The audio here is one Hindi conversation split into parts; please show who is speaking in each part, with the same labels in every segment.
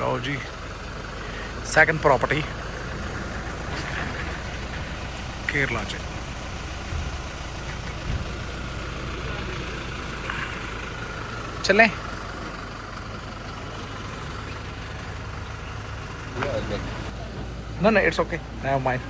Speaker 1: लो जी सैकंड प्रॉपर्टी केरला च चलें। No, it's okay. Never mind.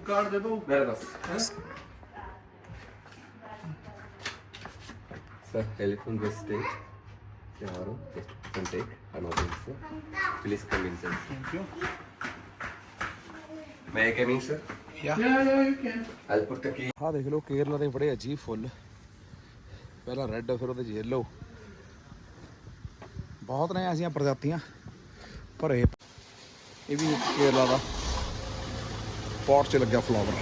Speaker 2: Card दे दो मेरे पास sir telephone base state tomorrow just can take another sir please come in sir
Speaker 1: Thank you.
Speaker 2: may I come in sir
Speaker 1: Yeah,
Speaker 2: you can I'll put the key
Speaker 1: हाँ देख लो केरला ਦੇ बड़े अजीब फुल ਪਹਿਲਾਂ ਰੈੱਡ ਫਿਰ ਉਹਦੇ ਯੈਲੋ ਬਹੁਤ ਨੇ ਐਸੀਆਂ ਪ੍ਰਜਾਤੀਆਂ ਪਰ ਇਹ ਵੀ ਕੇਰਲਾ ਦਾ ਪੌਟ 'ਚ ਲੱਗਿਆ ਫਲਾਵਰ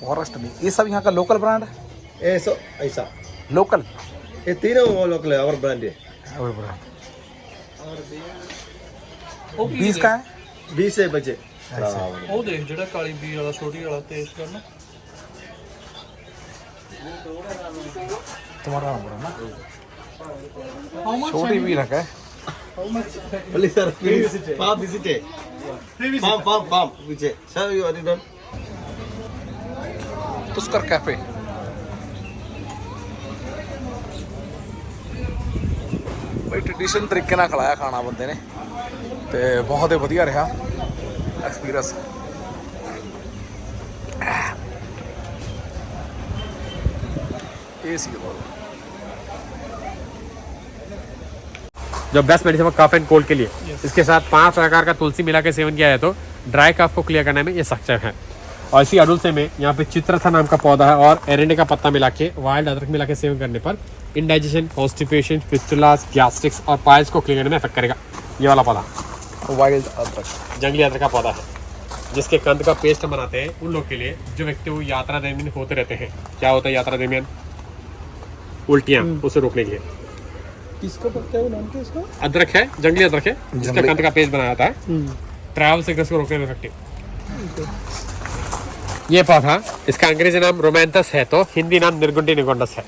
Speaker 1: फॉरेस्ट में ये सब यहाँ का लोकल ब्रांड है
Speaker 3: ऐसा ऐसा
Speaker 1: लोकल
Speaker 3: ये तीनों लोकल है और ब्रांड है
Speaker 1: और ब्रांड 20 का है
Speaker 3: 20 से बचे
Speaker 4: ਉਹ ਦੇਖ ਜਿਹੜਾ ਕਾਲੀ ਬੀ ਵਾਲਾ ਛੋਟੀ ਵਾਲਾ ਟੇਸਟ ਕਰਨਾ
Speaker 1: तुम्हारा नाम बोला ना छोटी भी रखा है
Speaker 3: Only sir farm visit farm visit sir you are done
Speaker 1: Tusker cafe ਬਈ ਟ੍ਰੈਡੀਸ਼ਨ ਤਰੀਕੇ ਨਾਲ ਖਿਲਾਇਆ ਖਾਣਾ ਬੰਦੇ ਨੇ ਤੇ ਬਹੁਤ ਹੀ ਵਧੀਆ ਰਿਹਾ ਐਕਸਪੀਰੀਅੰਸ ਇਹ ਸੀ
Speaker 5: जो best medicine cough and cold के लिए इसके साथ 5 प्रकार का तुलसी मिला के सेवन किया है तो ड्राई कफ को क्लियर करने में ये सक्षम है। और इसी अडुलसे में यहाँ पे चित्रथा नाम का पौधा है और एरेंडे का पत्ता मिला के वाइल्ड अदरक मिला के सेवन करने पर इंडाइजेशन, कॉन्स्टिपेशन, फिस्टुलास, गैस्ट्रिक्स और पाइल्स को क्लियर करने में इफेक्ट करेगा। ये वाला पौधा
Speaker 1: वाइल्ड अदरक
Speaker 5: जंगली अदरक का पौधा है जिसके कंद का पेस्ट बनाते हैं उन लोग के लिए जो व्यक्ति वो यात्रा दरमियान होते रहते हैं। क्या होता है यात्रा दरमियान? उल्टियाँ, उसे रोकने के लिए
Speaker 4: किसका पत्ता है वो नाम क्या इसका
Speaker 5: अदरक है, जंगली अदरक है जिसका कंद का पेस्ट बनाया जाता है ट्रैवल सिकनेस को रोकने में इफेक्टिव। ये पौधा इसका अंग्रेजी नाम रोमांथस है तो हिंदी नाम निर्गुंडी निगोंडस है।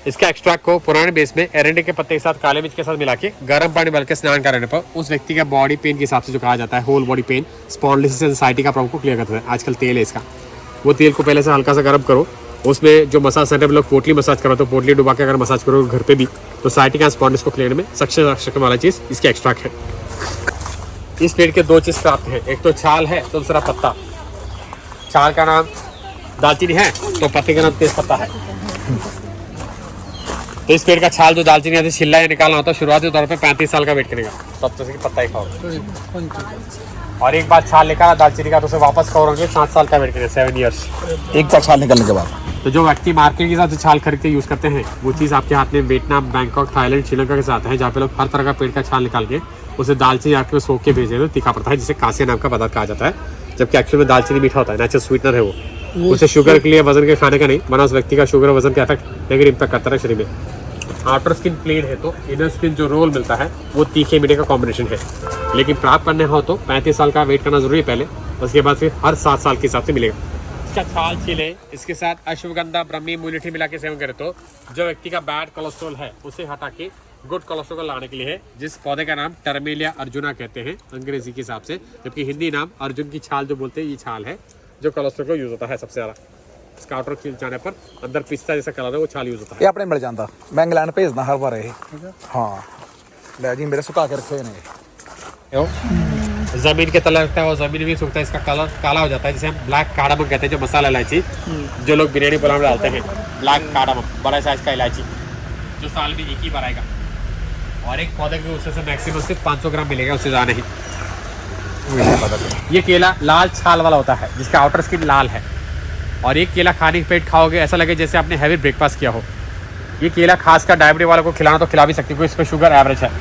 Speaker 5: इसका एक्सट्रैक्ट को पुराने बेस में एरेंडे के पत्ते के साथ काले मिर्च के साथ मिला के गर्म पानी डाल के स्नान करने पर उस व्यक्ति का बॉडी पेन के हिसाब से जो कहा जाता है whole body pain, spondylosis anxiety का प्रॉब्लम को क्लियर करता है। आजकल तेल है इसका, वो तेल को पहले से हल्का सा गर्म करो, उसमें जो मसाज सेंटर में लोग पोटली मसाज करो तो पोटली डुबा के अगर मसाज करो घर पे भी तो साइटिका स्पॉन्डिलोसिस को क्लियर में सक्षम वाला चीज़ इसके एक्सट्रैक्ट है। इस पेड़ के 2 चीज़ प्राप्त है, एक तो छाल है तो दूसरा पत्ता। छाल का नाम दालचीनी है तो पत्ते का नाम तेज पत्ता है। तो इस पेड़ का छाल जो दालचीनी है छिल्ला या निकालना होता है शुरुआती तौर पे 35 साल का वेट करेगा तब तो पत्ता ही खाओ। और एक बार छाल निकाला दालचीनी का तो उसे वापस करोगे 7 साल का वेट करेगा 7 ईयर्स
Speaker 1: एक बार छाल निकलने के बाद।
Speaker 5: तो जो व्यक्ति मार्केट के साथ छाल खरीद के यूज़ करते हैं वो चीज़ आपके हाथ में वियतनाम, बैंकॉक, थाईलैंड, श्रीलंका के साथ है जहाँ पे लोग हर तरह का पेड़ का छाल निकाल के उसे दालचीनी आग में सोख के भेजे तो तीखा पड़ता है जिसे कासिया नाम का पदार्थ कहा जाता है। जबकि एक्चुअल में दालचीनी मीठा होता है, नेचुरल स्वीटनर है वो। उसे शुगर के लिए वजन के खाने का नहीं बना उस व्यक्ति का शुगर वजन का इफेक्ट नेगेटिव इम्पैक्ट करता है शरीर में। आउटर स्किन प्लेन है तो इनर स्किन जो रोल मिलता है वो तीखे मीठे का कॉम्बिनेशन है। लेकिन प्राप्त करने हो तो 35 साल का वेट करना जरूरी है पहले, उसके बाद फिर हर 7 साल के हिसाब से मिलेगा। इसका छाल छीले, इसके साथ अश्वगंधा, ब्रह्मी, मुलठी मिला के सेवन करें तो जो व्यक्ति का बैड कोलेस्ट्रॉल है उसे हटा के गुड कोलेस्ट्रॉल को लाने के लिए है, जिस पौधे का नाम टर्मेलिया अर्जुना कहते हैं अंग्रेजी के हिसाब से, जबकि हिंदी नाम अर्जुन की छाल जो बोलते हैं, ये छाल है जो कोलेस्ट्रॉल को यूज होता है सबसे ज़्यादा। इसका आउटर खिल जाने पर अंदर पिस्ता जैसा कलर है वो छाल यूज होता है।
Speaker 1: ਇਹ ਆਪਣੇ ਮਿਲ ਜਾਂਦਾ, ਮੈਂ ਇੰਗਲੈਂਡ ਭੇਜਦਾ ਹਰ ਵਾਰ ਇਹ। ਹਾਂ ਲੈ ਜੀ, ਮੇਰੇ ਸੁਕਾ ਕੇ ਰੱਖੇ ਹੋਏ ਨੇ।
Speaker 5: जमीन के तले रखता है और जमीन भी सूखता है, इसका कलर काला हो जाता है, जिसे हम ब्लैक कार्डमम कहते हैं, जो मसाला इलायची जो लोग बिरयानी पुलाव में डालते हैं। ब्लैक कार्डमम बड़ा साइज का इलायची जो साल में एक ही बार आएगा, और एक पौधे के उससे मैक्सिमम सिर्फ 500 ग्राम मिलेगा, उससे ज़्यादा नहीं। ये केला लाल छाल वाला होता है जिसका आउटर स्किन लाल है, और एक केला खाने के पेट खाओगे ऐसा लगे जैसे आपने हैवी ब्रेकफास्ट किया हो। ये केला खासकर डायबिटीज वालों को खिलाना तो खिला भी सकती है, इस पर शुगर एवरेज है।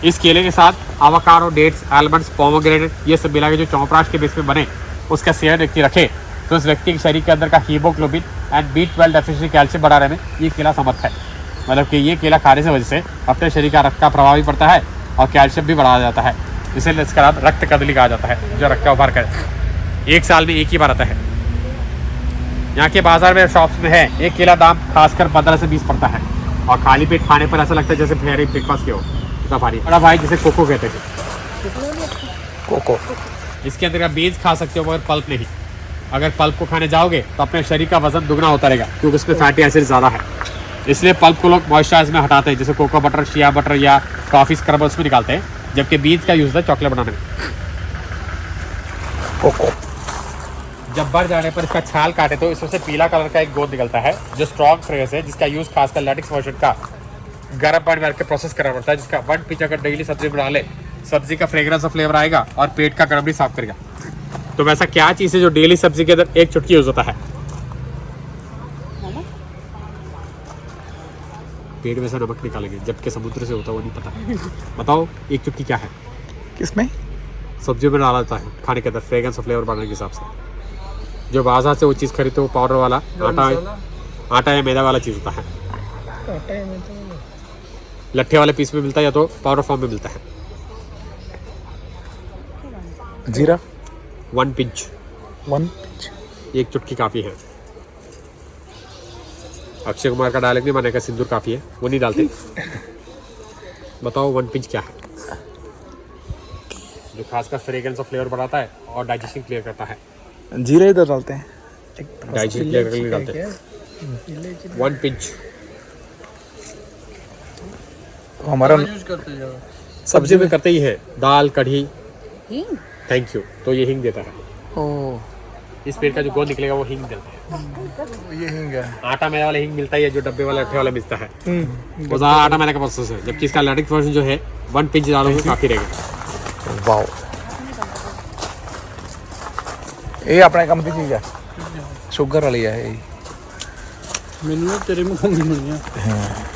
Speaker 5: इस केले के साथ आवाकाडो, डेट्स, आलमंड्स, पोमोग्रेनेट ये सब मिला के जो चौपराश के बेस पे बने उसका सेवन व्यक्ति रखे तो उस व्यक्ति के शरीर के अंदर का haemoglobin and B12 deficiency calcium बढ़ाने में ये केला समर्थ है। मतलब कि ये केला खाने से वजह से अपने शरीर का रक्त का प्रभाव भी पड़ता है और कैल्शियम भी बढ़ाया जाता है, इसलिए इसका नाम रक्त कदली कहा जाता है, जो रक्त का उभार करे। एक साल में एक ही बार आता है। यहाँ के बाजार में शॉप्स में है, एक केला दाम खासकर 15 से 20 पड़ता है, और खाली पेट खाने पर ऐसा लगता है जैसे फेरी ब्रेकफास्ट किया हो। इतना भारी बड़ा भाई जिसे कोको कहते थे,
Speaker 1: ਕੋਕੋ।
Speaker 5: इसके अंदर का बीज खा सकते हो मगर पल्प नहीं। अगर पल्प को खाने जाओगे तो अपने शरीर का वजन दुगना होता रहेगा, क्योंकि उसमें फैटी एसिड ज़्यादा है, इसलिए पल्प को लोग मॉइस्चराइज में हटाते हैं, जैसे कोको बटर, शिया बटर या कॉफ़ी स्क्रब उसमें निकालते हैं, जबकि बीज का यूज़ होता है चॉकलेट बनाने में।
Speaker 1: ਕੋਕੋ।
Speaker 5: जब बढ़ जाने पर इसका छाल काटे तो इसमें से पीला कलर का एक गोंद निकलता है जो स्ट्रॉन्ग फ्रेग्रेंस है, जिसका यूज़ खासकर लैटिक्स वर्जन का गर्म पानी में के प्रोसेस करना पड़ता है, जिसका 1 पिंच अगर डेली सब्जी में डाले सब्जी का फ्रेग्रेंस और फ्लेवर आएगा और पेट का गर्म भी साफ करेगा। तो वैसा क्या चीज़ है जो डेली सब्जी के अंदर एक चुटकी यूज होता है? पेट में से नमक निकालेंगे, जबकि समुद्र से होता वो नहीं पता। बताओ एक चुटकी क्या है?
Speaker 1: किसमें?
Speaker 5: सब्जियों में डाला जाता है खाने के अंदर फ्रेग्रेंस और फ्लेवर बढ़ाने के हिसाब से। जो बाजार से वो चीज़ खरीदते हो पाउडर वाला आटा या मैदा वाला चीज़ होता है, लट्ठे वाले पीस में मिलता है या तो पाउडर फॉर्म में मिलता है।
Speaker 1: जीरा
Speaker 5: 1 पिंच,
Speaker 1: 1
Speaker 5: एक चुटकी काफ़ी है। अक्षय कुमार का डायलॉग नहीं मानेगा, सिंदूर काफ़ी है, वो नहीं डालते। बताओ 1 पिंच क्या है जो खासकर फ्रेग्रेंस और फ्लेवर बढ़ाता है और डाइजेशन क्लियर करता है।
Speaker 1: जीरा इधर डालते हैं,
Speaker 5: डाइजेशन क्लियर करके डालते हैं 1 पिंच।
Speaker 1: हमारा
Speaker 4: यूज करते हैं ज़्यादा।
Speaker 5: सब्जी में करते ही है, दाल, कढ़ी। Thank you. तो ये हींग देता है,
Speaker 1: ओ
Speaker 5: इस पेड़ का जो गोंद निकलेगा वो हींग देता है।
Speaker 1: ये हींग है।
Speaker 5: आटा मैदा वाला हींग मिलता है या जो डब्बे वाला लट्ठे वाला मिलता है वो ज़्यादा आटा मैदा का प्रोसेस है, जबकि इसका लैटिक्स वर्जन जो है 1 पिंच डालोगे काफ़ी रहेगा।
Speaker 1: वाओ, ये अपने काम की चीज़ है, शुगर वाली है ये।
Speaker 4: मैंने तेरे मुंह में नहीं है।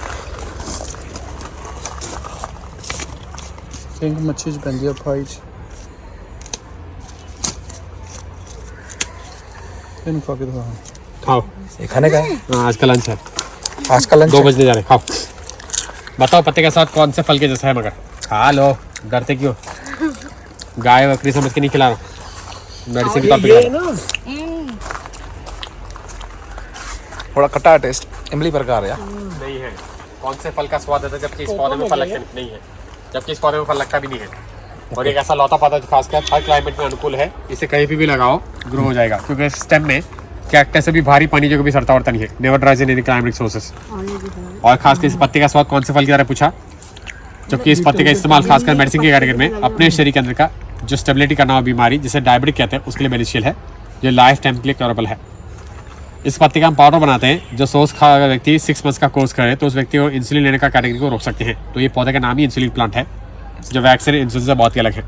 Speaker 4: एक मच्छी च पैंदी है फाई च। इन खा के दिखा।
Speaker 5: खाओ,
Speaker 1: ये खाने का है?
Speaker 5: हाँ, आज का लंच है,
Speaker 1: आज का लंच
Speaker 5: 2 बजने जा रहे। खाओ, बताओ पत्ते के साथ कौन से फल के जैसा है? मगर खा लो, डरते क्यों? गाय बकरी समझ के नहीं खिला रहा, मेडिसिन के तौर पे खिला रहा।
Speaker 1: थोड़ा खट्टा टेस्ट इमली प्रकार है।
Speaker 5: नहीं है, कौन से फल का स्वाद आता है जबकि इस पौधे में फल लगता नहीं है, जबकि इस पौधे में फल लगता भी नहीं है। और एक ऐसा लौता पौधा जो खासकर हर क्लाइमेट में अनुकूल है, इसे कहीं पे भी लगाओ ग्रो हो जाएगा, क्योंकि इस स्टेम में कैक्टस से भी भारी पानी जो कभी सड़ता वड़ता नहीं है, never ड्राइज in any climatic sources. और खासकर इस पत्ते का स्वाद कौन से फल की तरह पूछा, जबकि इस पत्ते का इस्तेमाल खासकर मेडिसिन की कैटेगरी में अपने शरीर के अंदर का जो स्टेबिलिटी करना हो बीमारी जिसे डायबिटिक कहते हैं उसके लिए बेनिफिशियल है, जो लाइफ टाइम के लिए क्योरेबल है। इस पत्ते का हम पाउडर बनाते हैं, जो सोस खा अगर व्यक्ति 6 मंथ्स का कोर्स करे तो उस व्यक्ति को इंसुलिन लेने का कैटेगरी को रोक सकते हैं। तो ये पौधे का नाम ही इंसुलिन प्लांट है, जो वैक्सीन इंसुलिन से बहुत ही अलग है।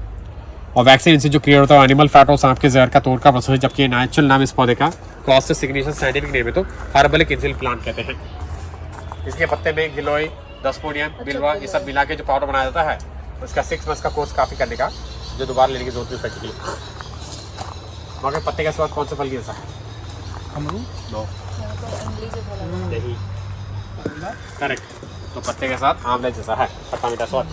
Speaker 5: और वैक्सीन इंसुलिन जो क्रिएट होता है एनिमल फैट और सांप के जहर का तोड़ का प्रोसेस है, जबकि नेचुरल नाम इस पौधे का कॉस्ट सिग्नेचर साइंटिफिक नेम है तो हर्बलिक इंसुलिन प्लांट कहते हैं। इसके पत्ते में गिलोय, दसपोनियम, बिलवा ये सब मिला के जो पाउडर बनाया जाता है, उसका 6 मंथ्स का कोर्स काफ़ी करने का, जो दोबारा लेने की जरूरत नहीं सकती। मगर पत्ते का स्वाद कौन से फल की जैसा है? नो नहीं, करेक्ट। तो पत्ते के साथ आमले जैसा है, खट्टा मीठा स्वाद।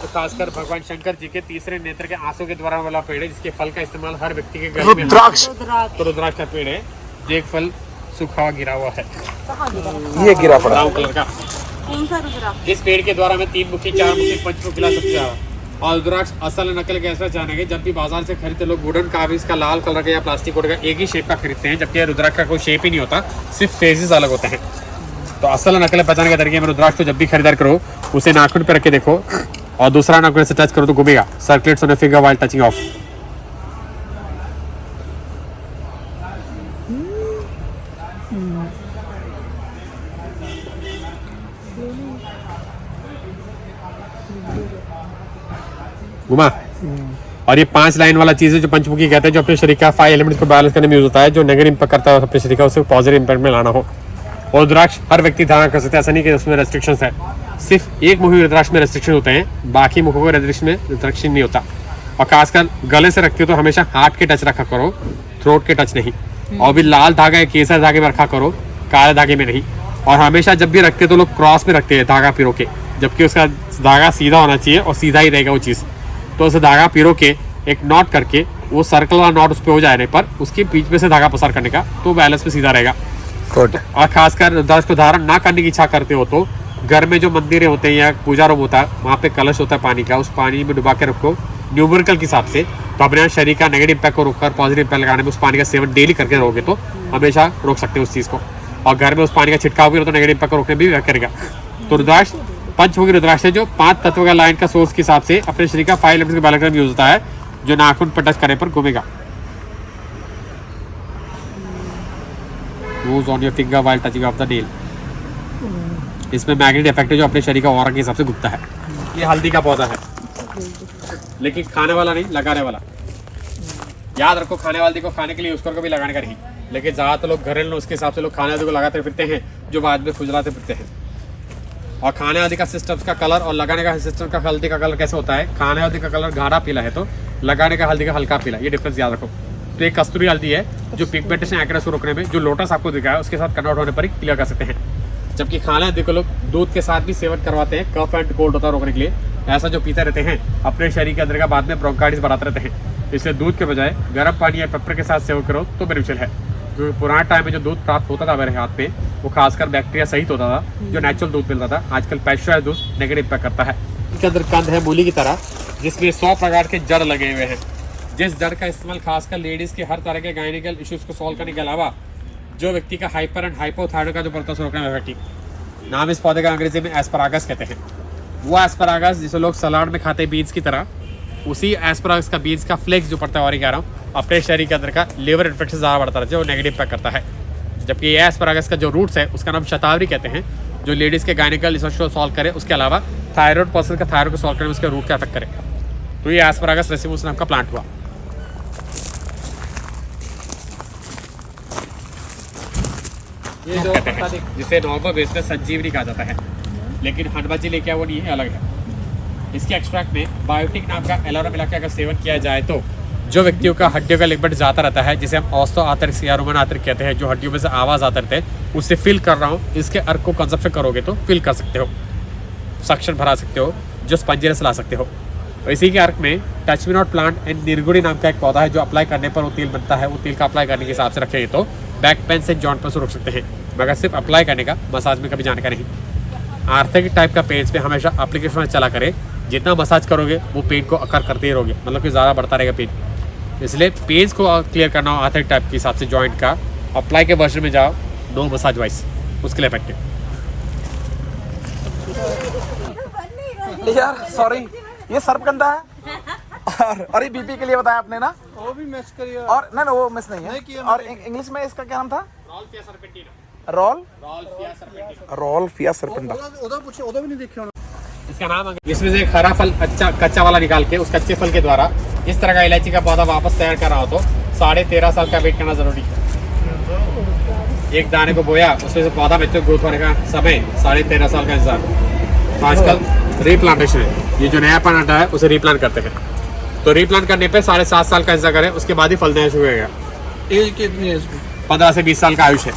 Speaker 5: तो खासकर भगवान शंकर जी के तीसरे नेत्र के आंसू के द्वारा वाला पेड़ है, जिसके फल का इस्तेमाल हर व्यक्ति के घर में
Speaker 1: रुद्राक्ष।
Speaker 5: तो रुद्राक्ष का पेड़ है, जो एक फल सूखा हुआ गिरा हुआ है,
Speaker 1: ये गिरा पड़ा।
Speaker 5: ब्राउन कलर का।
Speaker 6: कौन सा रुद्राक्ष?
Speaker 5: इस पेड़ के द्वारा में 3 मुखी 4 मुखी पंचमुखी सबसे ज्यादा। और रुद्राक्ष असल नकल कैसा जानेंगे, जब भी बाजार से खरीदते लोग वुडन का भी इसका लाल कलर का या प्लास्टिक कोड का एक ही शेप का खरीदते हैं, जबकि रुद्राक्ष का कोई शेप ही नहीं होता, सिर्फ फेजेस अलग होते हैं। तो असल नकल पहचान के तरीके में रुद्राक्ष को जब भी खरीदार करो, उसे नाखून पे रख के देखो और दूसरा नाखून से टच करो तो घूमेगा। Circulates on the finger while touching of. घुमा। और ये 5 लाइन वाला चीज है जो पंचमुखी कहते हैं, जो अपने शरीर का 5 एलिमेंट्स को बैलेंस करने में यूज होता है, जो नेगेटिव इंपैक्ट करता है अपने शरीर का उसे पॉजिटिव इंपैक्ट में लाना हो। और रुद्राक्ष हर व्यक्ति धारण कर सकते हैं, ऐसा नहीं कि उसमें रेस्ट्रिक्शंस है। सिर्फ एक मुखी रुद्राक्ष में रेस्ट्रिक्शन होते हैं, बाकी मुखों को रेस्ट्रिक्शन नहीं होता। और खासकर गले से रखते हो तो हमेशा हार्ट के टच रखा करो, थ्रोट के टच नहीं। और भी लाल धागा या केसर धागे में रखा करो, काले धागे में नहीं। और हमेशा जब भी रखते तो लोग क्रॉस में रखते हैं धागा पिरो के, जबकि उसका धागा सीधा होना चाहिए और सीधा ही रहेगा वो चीज़। तो उसे धागा पिरो के एक नॉट करके, वो सर्कल वाला नॉट उस पर हो जाने पर उसके बीच में से धागा पसार करने का, तो बैलेंस पे सीधा रहेगा।
Speaker 1: गुड।
Speaker 5: और खासकर रुद्राक्ष को धारण ना करने की इच्छा करते हो तो घर में जो मंदिर होते हैं या पूजा रूम होता है, वहाँ पे कलश होता है पानी का, उस पानी में डुबा के रखो न्यूमेरिकल के हिसाब से। तो अपने शरीर का नेगेटिव इम्पैक्ट को रोककर पॉजिटिव इम्पैक्ट लगाने में उस पानी का सेवन डेली करके रहोगे तो हमेशा रोक सकते हो उस चीज़ को। और घर में उस पानी का छिड़काव भी तो नेगेटिव इम्पैक्ट को रोकने भी करेगा। तो रुद्राक्ष पंचमुखी रुद्राक्ष है, जो 5 तत्व का लाइन का सोर्स के हिसाब से अपने शरीर का 5 एलिमेंट्स के बैलेंस करने में यूज होता है, जो नाखून पर टच करने पर घूमेगा। Moves on your finger while touching off the nail. इसमें मैग्नेट इफेक्ट है जो अपने शरीर का ऑरा के हिसाब से घूमता है। ये हल्दी का पौधा है, लेकिन खाने वाला नहीं, लगाने वाला। याद रखो, खाने वाले को खाने के लिए यूज करके भी लगाने का नहीं। लेकिन ज़्यादातर लोग घरेलू उसके हिसाब से लोग खाने वाले को लगाते फिरते हैं, जो बाद में खुजलाते फिरते हैं। और खाने वाले का सिस्टम का कलर और लगाने का सिस्टम का हल्दी का कलर कैसे होता है, खाने वाले का कलर गाढ़ा पीला है तो लगाने का हल्दी का हल्का पीला, ये डिफरेंस याद रखो। तो एक कस्तूरी हल्दी है जो पिगमेंटेशन एक्रेस को रोकने में, जो लोटस आपको दिखा है उसके साथ कन्वर्ट होने पर ही क्लियर कर सकते हैं। जबकि खाने वाले को लोग दूध के साथ भी सेवन करवाते हैं, कफ एंड कोल्ड होता है रोकने के लिए। ऐसा जो पीते रहते हैं अपने शरीर के अंदर का बाद में ब्रोंकाइटिस बढ़ाते रहते हैं। इससे दूध के बजाय गर्म पानी या पेपर के साथ सेवन करो तो बेनिफिशियल है। क्योंकि पुराने टाइम में जो दूध प्राप्त होता था मेरे हाथ पे, वो खासकर बैक्टीरिया सहित होता था, जो नेचुरल दूध मिलता था। आजकल पैस्चराइज्ड दूध नेगेटिव इम्पैक्ट करता है। इसके अंदर कंद है मूली की तरह, जिसमें 100 प्रकार के जड़ लगे हुए हैं, जिस जड़ का इस्तेमाल खासकर लेडीज के हर तरह के गायनिकल इश्यूज को सॉल्व करने के अलावा जो व्यक्ति का हाइपर एंड हाइपोथायराइड का जो प्रदर्शन रोकने में इफेक्टिव। नाम इस पौधे का अंग्रेजी में एस्परागस कहते हैं। वो एस्परागस जिसे लोग सलाद में खाते हैं बीज की तरह, उसी एस्परागस का बीज का फ्लेक्स जो पड़ता है और कह रहा हूँ अपने शरीर के अंदर का लिवर इन्फेक्शन ज़्यादा बढ़ता रहता है, जो नेगेटिव इम्पैक्ट करता है। जबकि ये एस्परागस का जो रूट्स है उसका नाम शतावरी कहते हैं, जो लेडीज़ के गायनिकल इश्यूज को सॉल्व करे, उसके अलावा थायराइड पर्सन का थायराइड को सॉल्व करने में उसके रूट का इफेक्ट करे। तो ये एस्परागस रेसिमोस नाम का प्लांट हुआ। ये जो जिसे नॉर्मल बेस में संजीवनी कहा जाता है, लेकिन हनुमान जी लेके वो नहीं है, अलग है। इसके एक्सट्रैक्ट में बायोटिक नाम का एलोरा मिला के अगर सेवन किया जाए तो जो व्यक्तियों का हड्डियों का लिक्विड ज़्यादा रहता है, जिसे हम ऑस्थो आर्थरिटिस या रोमन आर्थरिटिस कहते हैं, जो हड्डियों में से आवाज़ आते रहते हैं, उससे फिल कर रहा हूँ, इसके अर्क को कंजप्शन करोगे तो फिल कर सकते हो, सक्शन भरा सकते हो, जो स्पंजी रस ला सकते हो। तो इसी के अर्क में touch me not plant and निर्गुणी नाम का एक पौधा है, जो अप्लाई करने पर वो तेल बनता है। वो तेल का अप्लाई करने के हिसाब से रखेंगे तो बैक पेन से जॉइंट पर से रोक सकते हैं, मगर सिर्फ अप्लाई करने का, मसाज में कभी जाने का नहीं। आर्थरिक टाइप का पेन पे हमेशा एप्लीकेशन चला करें, जितना मसाज करोगे वो पेन को अकर करते ही रहोगे, मतलब कि ज़्यादा बढ़ता रहेगा पेन। इसलिए पेज को क्लियर करना हो आर्थरिक टाइप के हिसाब से जॉइंट का, अप्लाई के वर्जन में जाओ, नो मसाज वाइज, उसके लिए इफेक्टिव।
Speaker 1: यार सॉरी, ये सर्प गंदा है और ये बीपी के लिए बताया आपने ना,
Speaker 4: वो भी मिस करिए।
Speaker 1: और ना वो मिस नहीं है। और इंग्लिश में इसका क्या नाम था? रोल्फिया सर्पेंटा।
Speaker 4: ਉਹਦਾ ਵੀ नहीं देखा
Speaker 5: इसका नाम। इसमें से एक हरा फल अच्छा कच्चा वाला निकाल के उस कच्चे फल के द्वारा इस तरह का इलायची का पौधा वापस तैयार कर रहा हो तो 13.5 साल का वेट करना जरूरी है। एक दाने को बोया, उसमें से पौधा बच्चों ग्रोथ होने का समय 13.5 साल का इंतजार। तो आजकल रीप्लांटेशन है, ये जो नया प्लांट आता है उसे रीप्लांट करते हैं। तो रीप्लांट करने पे 7.5 साल का इंतजार करें, उसके बाद ही फल देना शुरू होगा।
Speaker 4: एज कितनी है इसकी?
Speaker 5: 15 से 20 साल का आयुष है।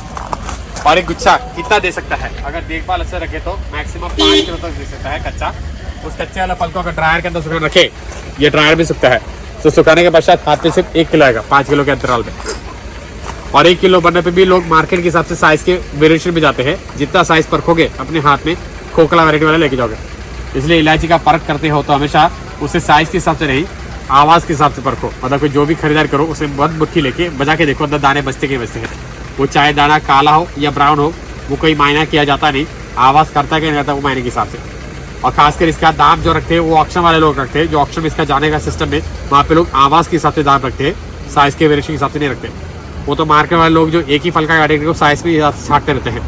Speaker 5: और एक गुच्छा कितना दे सकता है, अगर देखभाल अच्छे रखे तो मैक्सिमम 5 किलो तक दे सकता है कच्चा। उस कच्चे वाला फल को अगर ड्रायर के अंदर सुखा रखे, ये ड्रायर भी सूखता है, तो सुखाने के पश्चात हाथ पे सिर्फ 1 किलो आएगा 5 किलो के अंतराल में। और 1 किलो बनने पे भी लोग मार्केट के हिसाब से साइज के वेरिएशन में जाते हैं। जितना साइज परखोगे अपने हाथ में खोखला वैरायटी वाला लेके जाओगे। इसलिए इलायची का परख करते हो तो हमेशा उसे साइज के हिसाब से नहीं, आवाज़ के हिसाब से परखो। मतलब कोई जो भी खरीदार करो उसे बहुत मुट्ठी लेके बजा के देखो अंदर दाने बचते के बचते हैं। वो चाहे दाना काला हो या ब्राउन हो, वो कोई मायना किया जाता नहीं, आवाज़ करता है कि नहीं करता वो मायने के हिसाब से। और खासकर इसका दाम जो रखते हैं वो ऑक्शन वाले लोग रखते हैं। जो ऑक्शन में इसका जाने का सिस्टम है वहाँ पे लोग आवाज़ के हिसाब से दाम रखते हैं, साइज़ के वेरिएशन के हिसाब से नहीं रखते। वो तो मार्केट वाले लोग जो एक ही फल का काटेंगे वो साइज़ में छाटते रहते हैं।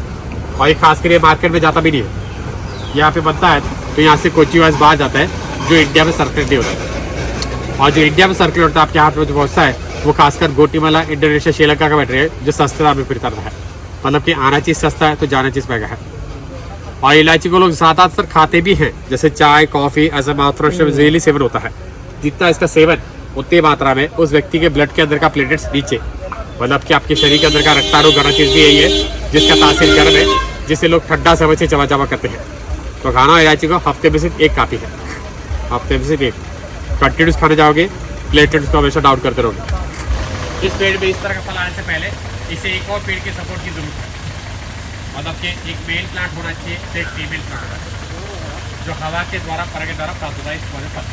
Speaker 5: और ये खासकर ये मार्केट में जाता भी नहीं है, यहाँ पे बनता है तो यहाँ से कोची वाइज बाहर जाता है जो इंडिया में सर्कुलेट नहीं होता है। और जो इंडिया में सर्कुलेट होता है आपके हाथ में जो पहुँचता है वो खासकर गोटीमाला, इंडोनेशिया, श्रीलंका का मटेरियल जो सस्ते दाम में फिरता है। मतलब कि आना चीज़ सस्ता है तो जाना चीज़ महंगा है। और इलायची को लोग ज़्यादातर खाते भी हैं, जैसे चाय, कॉफ़ी, ऐसा डेली सेवन होता है। जितना इसका सेवन उतनी मात्रा में उस व्यक्ति के ब्लड के अंदर का प्लेटलेट्स नीचे, मतलब कि आपके शरीर के अंदर का रक्ताणु गर्म चीज़ भी यही है जिसका तासीर गर्म है, जिसे लोग ठंडा समझ से चबा चबा करते हैं। तो खाना इलायची को हफ्ते में सिर्फ 1 काफ़ी है, हफ्ते में सिर्फ 1। कंटिन्यूस खाने जाओगे प्लेटलेट्स को हमेशा डाउन करते रहोगे। इस पेड़ में इस तरह का फल आने से पहले इसे एक और पेड़ के सपोर्ट की जरूरत है। मतलब कि एक मेल प्लांट होना चाहिए तो एक फीमेल प्लांट होना चाहिए, जो हवा के द्वारा परख के द्वारा प्राप्त होता है। इस पौधे पर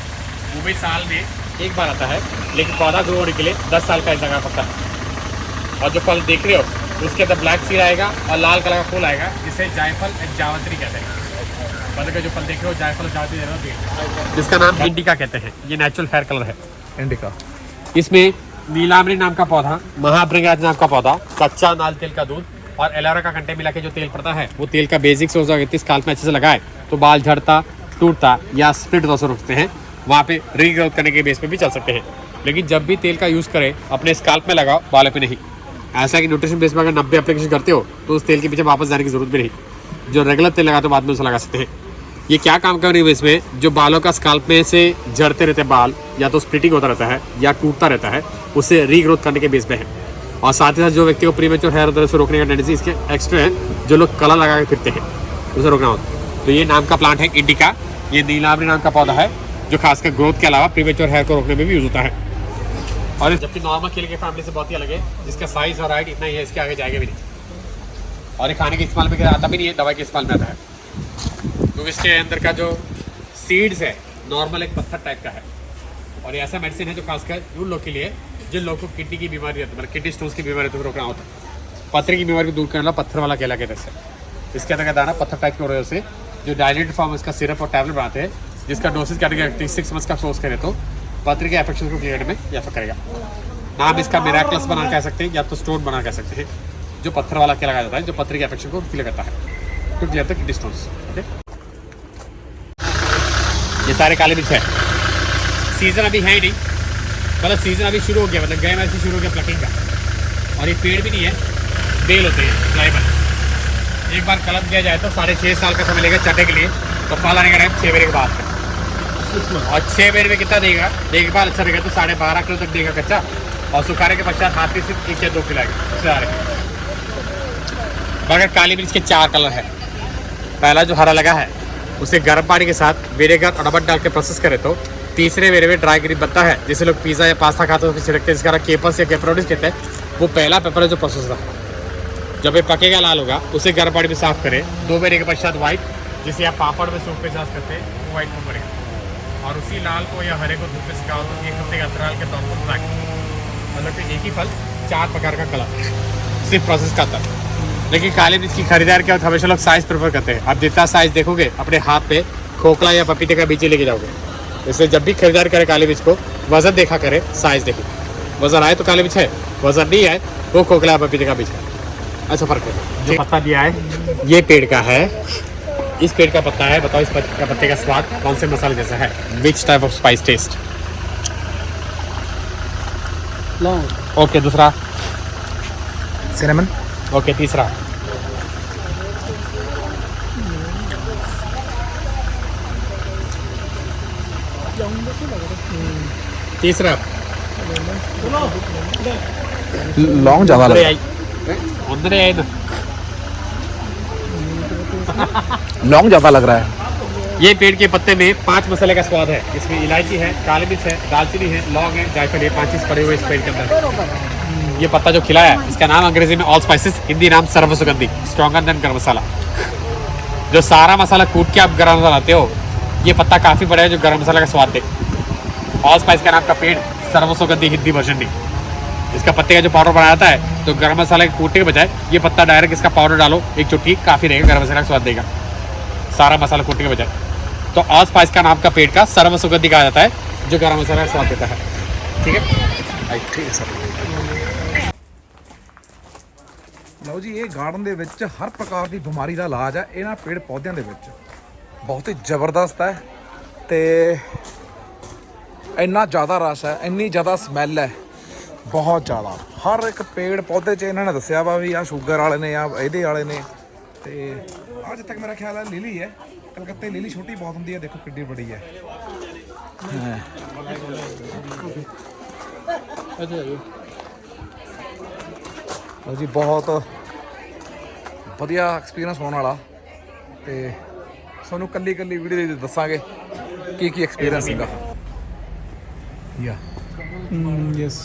Speaker 5: वो भी साल में 1 बार आता है, लेकिन पौधा ग्रो होने के लिए 10 साल का इंतजार पड़ता है। और जो फल देख रहे हो उसके अंदर ब्लैक सीड आएगा और लाल कलर का फूल आएगा, जिसे जायफल जावंत्री कहते हैं। मतलब जो फल देख रहे हो जायफल जावंत्री, जिसका नाम इंडिका कहते हैं। ये नेचुरल हेयर कलर है इंडिका। इसमें नीलाम्री नाम का पौधा, महाभृंगराज नाम का पौधा, कच्चा नाल तेल का दूध और एलोवेरा का कंटे मिला के जो तेल पड़ता है वो तेल का बेसिक सोर्स अगर स्काल्प में अच्छे से लगाए तो बाल झड़ता, टूटता या स्प्लिट दोषों रुकते हैं। वहाँ पे रीग्रोथ करने के बेस पे भी चल सकते हैं। लेकिन जब भी तेल का यूज़ करें अपने स्काल्प में लगाओ, बालों पे नहीं। ऐसा कि न्यूट्रिशन बेस में अगर 90 एप्लीकेशन करते हो तो उस तेल के पीछे वापस जाने की जरूरत भी नहीं। जो रेगुलर तेल लगाते हो बाद में उसे लगा सकते हैं। ये क्या काम कर रही है इसमें, जो बालों का स्काल्प में से झड़ते रहते बाल, या तो स्प्लिटिंग होता रहता है या टूटता रहता है, उसे रीग्रोथ करने के बेस पे है। और साथ ही साथ जो व्यक्ति को प्रीमेच्योर हेयर होता है उसे रोकने का टेंडेंसी इसके एक्स्ट्रा है। जो लोग कलर लगा के फिरते हैं उसे रोकना होता है। तो ये नाम का प्लांट है इंडिका। ये नीलाम्री नाम का पौधा है जो खासकर ग्रोथ के अलावा प्रीमेच्योर हेयर को रोकने में भी यूज होता है। और जबकि नॉर्मल केले के फैमिली से बहुत ही अलग है, जिसका साइज और हाइट इतना ही है, इसके आगे जाएगा भी नहीं। और ये खाने के इस्तेमाल में आता भी नहीं है, दवाई के इस्तेमाल में आता है। क्योंकि इसके अंदर का जो सीड्स है नॉर्मल एक पत्थर टाइप का है। और ये ऐसा मेडिसिन है जो खासकर उन लोग के लिए जिन लोगों को किडनी की बीमारी रहती है, मतलब किडनी स्टोन्स की बीमारी तो रोकना होता है। पत्थर की बीमारी को दूर करने वाला पत्थर वाला केला कहते हैं। इसके अंदर का दाना पत्थर टाइप की वजह से जो डायलेटेड फॉर्म इसका सिरप और टैबलेट बनाते हैं, जिसका डोसेज कैटेगरी 6 मंथ्स का कोर्स करें तो पत्र के एफेक्शन को क्लियर में या करेगा। नाम इसका मिराकलस बना कह सकते हैं या तो स्टोन बना कह सकते हैं, जो पत्थर वाला केला लगाया जाता है, जो पत्र के एफेक्शन को क्लियर करता है, तो क्लियर तक किडनी स्टोन्स। ओके, ये सारे काले मिर्च है। सीज़न अभी है ही नहीं, मतलब सीज़न अभी शुरू हो गया, मतलब गए महीने से शुरू हो गया प्लकिंग का। और ये पेड़ भी नहीं है, बेल होते हैं फ्लाइबल। एक बार कलम दिया जाए तो 6.5 साल का समय लेगा चढ़ने के लिए, तो फल आने का टाइम 6 महीने के बाद है। और 6 महीने में कितना देगा, देखभाल अच्छा रहेगा तो 12.5 किलो तक देगा कच्चा। और सुखाने के पश्चात हाथी सिर्फ 1 या 2 किलो आएगा। मगर काली मिर्च के 4 कलर है। पहला जो हरा लगा है उसे गर्म पानी के साथ विनेगर और नमक डाल के प्रोसेस करें तो तीसरे मेरे में ड्राई ग्रीन बनता है, जिसे लोग पिज़्ज़ा या पास्ता खाते हैं छिड़कते हैं, जिसका केपर्स या केपरोनिस कहते हैं। वो पहला पेपर है जो प्रोसेस था। जब ये पकेगा लाल होगा उसे गर्म पानी में साफ करें। 2 महीने के पश्चात व्हाइट, जिसे आप पापड़ में सूप के साथ करते हैं, वो व्हाइट फॉर्म बनेगा। और उसी लाल को या हरे को धूप में सिखाओ तो 1 हफ्ते के अंतराल के तौर पर ब्लैक, मतलब कि एक ही फल 4 प्रकार का कलर सिर्फ प्रोसेस का था। लेकिन काली मिर्च की खरीदार के वक्त हमेशा लोग साइज़ प्रेफर करते हैं। आप जितना साइज़ देखोगे अपने हाथ पे खोखला या पपीते का बीज लेके जाओगे। इसलिए जब भी खरीदार करे काली मिर्च को वजन देखा करे, साइज़ देखे। वजन आए तो काली मिर्च है, वजन नहीं आए वो खोखला या पपीते का बीज है। अच्छा फर्क है। जो पत्ता दिया है ये पेड़ का है, इस पेड़ का पत्ता है। बताओ इस पत्ते का स्वाद कौन से मसाले जैसा है? Which type of spice taste? Okay, दूसरा
Speaker 1: सिनेमन।
Speaker 5: ओके, तीसरा
Speaker 1: लौंग ज़्यादा लग रहा है। लौंग ज़्यादा लग रहा है।
Speaker 5: ये पेड़ के पत्ते में 5 मसाले का स्वाद है। इसमें इलायची है, काली मिर्च है, दालचीनी है, लौंग है, जायफल, ये 5 चीज पड़े हुए इस पेड़ के अंदर। ये पत्ता जो खिला है इसका नाम अंग्रेजी में ऑल स्पाइसेस, हिंदी नाम सर्व सुगंधी, स्ट्रॉन्गर देन गरम मसाला। जो सारा मसाला कूट के आप गरम मसाला लाते हो, ये पत्ता काफी बड़ा है जो गरम मसाला का स्वाद दे। ऑल स्पाइस का नाम का पेड़, सर्व सुगंधी हिंदी वर्जन नहीं। इसका पत्ते का जो पाउडर बनाया जाता है तो गरम मसाला के कूटने के बजाय ये पत्ता डायरेक्ट इसका पाउडर डालो, एक चुटकी काफी रहेगा, गरम मसाला का स्वाद देगा सारा मसाला कूटने के बजाय। तो ऑल स्पाइस का नाम का पेड़ का सर्व सुगंधी कहा जाता है जो गरम मसाला का स्वाद देता है। ठीक है,
Speaker 1: ठीक है सर। ਲਓ ਜੀ, ਇਹ ਗਾਰਡਨ ਦੇ ਵਿੱਚ ਹਰ ਪ੍ਰਕਾਰ ਦੀ ਬਿਮਾਰੀ ਦਾ ਇਲਾਜ ਹੈ ਇਹਨਾਂ ਪੇੜ ਪੌਦਿਆਂ ਦੇ ਵਿੱਚ। ਬਹੁਤ ਹੀ ਜ਼ਬਰਦਸਤ ਹੈ ਤੇ ਇੰਨਾ ਜ਼ਿਆਦਾ ਰਸ ਹੈ, ਇੰਨੀ ਜ਼ਿਆਦਾ ਸਮੈਲ ਹੈ, ਬਹੁਤ ਜ਼ਿਆਦਾ। ਹਰ ਇੱਕ ਪੇੜ ਪੌਦੇ 'ਚ ਇਹਨਾਂ ਨੇ ਦੱਸਿਆ ਵਾ ਵੀ ਆਹ ਸ਼ੂਗਰ ਵਾਲੇ ਨੇ, ਆ ਇਹਦੇ ਵਾਲੇ ਨੇ। ਤੇ ਆਹ ਜਿੱਥੇ ਤੱਕ ਮੇਰਾ ਖਿਆਲ ਹੈ ਲੀਲੀ ਹੈ, ਕਲਕੱਤੇ ਲੀਲੀ ਛੋਟੀ ਬਹੁਤ ਹੁੰਦੀ ਹੈ, ਦੇਖੋ ਕਿੱਡੀ ਬੜੀ ਹੈ। ਲਓ ਜੀ, ਬਹੁਤ ਵਧੀਆ ਐਕਸਪੀਰੀਅੰਸ ਹੋਣ ਵਾਲਾ ਤੇ ਤੁਹਾਨੂੰ ਕੱਲੀ ਕੱਲੀ ਵੀਡੀਓ ਦੇ ਦੱਸਾਂਗੇ ਕੀ ਕੀ ਐਕਸਪੀਰੀਅੰਸ ਸੀਗਾ। ਯਾ यस,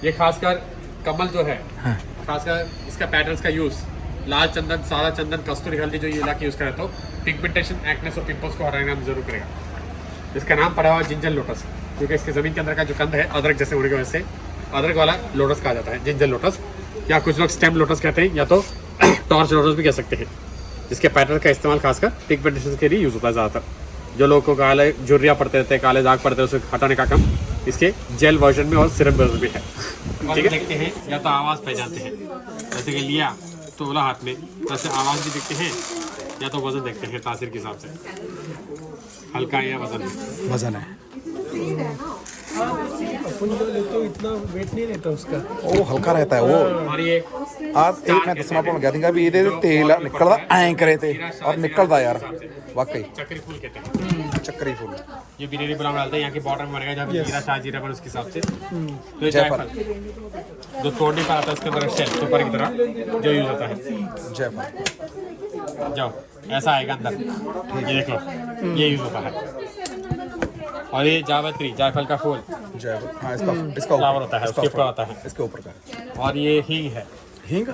Speaker 5: ये खासकर कमल जो है, खासकर इसका पैटर्न्स का यूज, लाल चंदन, सादा चंदन, कस्तूरी हल्दी जो ये इलाके यूज करे तो पिगमेंटेशन, एक्नेस और पिंपल्स को हटाने में जरूर करेगा। इसका नाम पड़ा हुआ जिंजर लोटस, क्योंकि इसके जमीन के अंदर का जो कंद है अदरक जैसे होने की वजह से अदरक वाला लोटस कहा जाता है, जिंजर लोटस, या कुछ लोग स्टेम लोटस कहते हैं, या तो टॉर्च लोटस भी कह सकते हैं। इसके पैटर्न का इस्तेमाल खासकर पिगमेंटेशन के लिए यूज होता है ज़्यादातर। जो लोग को काले झुर्रियाँ पड़ते रहते हैं, काले दाग पड़ते हैं, उसे हटाने का काम इसके जेल वर्जन में और सिरप वर्जन में है। ठीक है, देखते हैं या तो आवाज़ पहचानते हैं, जैसे कि लिया तोला हाथ में, वैसे आवाज़ भी देखते हैं, या तो वजन देखते हैं तासीर के हिसाब से, हल्का या वजन है।
Speaker 1: वजन है
Speaker 4: अपन जो लेते हो इतना वेट नहीं रहता उसका।
Speaker 1: ਉਹ ਹਲਕਾ रहता है वो।
Speaker 5: और ये
Speaker 1: ਆਹ ਇਹ ਮੈਂ ਦੱਸਣਾ ਭੁੱਲ ਗਿਆ ਸੀਗਾ ਵੀ ਇਹਦੇ ਤੇ ਤੇਲ ਨਿਕਲਦਾ ਐਂ ਕਰੇ ਤੇ, ਔਰ ਨਿਕਲਦਾ ਯਾਰ ਵਾਕਈ
Speaker 5: चक्री फूल कहते हैं।
Speaker 1: ਚੱਕਰੀ ਫੁੱਲ।
Speaker 5: ये बिरयानी पुलाव डालते हैं, यहाँ के बॉर्डर में बनेगा जहाँ पे जीरा, शाह जीरा पर उसके हिसाब से। तो ये
Speaker 1: जायफल।
Speaker 5: जायफल जो तोड़ने पर आता है उसके अंदर शेल सुपर की तरह जो यूज होता है।
Speaker 1: जयफल।
Speaker 5: जाओ, ऐसा आएगा अंदर, ये देख लो, ये यूज होता है। और ये जावित्री, जायफल का फूल,
Speaker 1: जयफल, हाँ इसका
Speaker 5: फ्लावर होता है, उसके ऊपर आता है।
Speaker 1: इसके ऊपर का।
Speaker 5: और ये हींग है,
Speaker 1: हींग,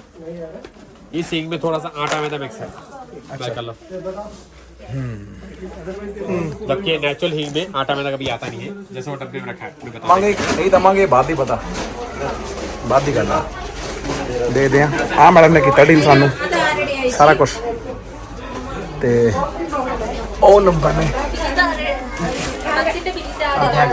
Speaker 5: इस हींग में थोड़ा सा आटा मैदा मिक्स है। अच्छा कर लो। जबकि नेचुरल हींग में आटा मैदा कभी आता नहीं है, जैसे वो डब्बे में रखा है। मैं बता
Speaker 1: मांगे नहीं तो मांगे बाद ही पता, बाद ही करना दे दें। आ मैडम ने किया डील सानू सारा कुछ ते ओ नंबर ने
Speaker 6: Ada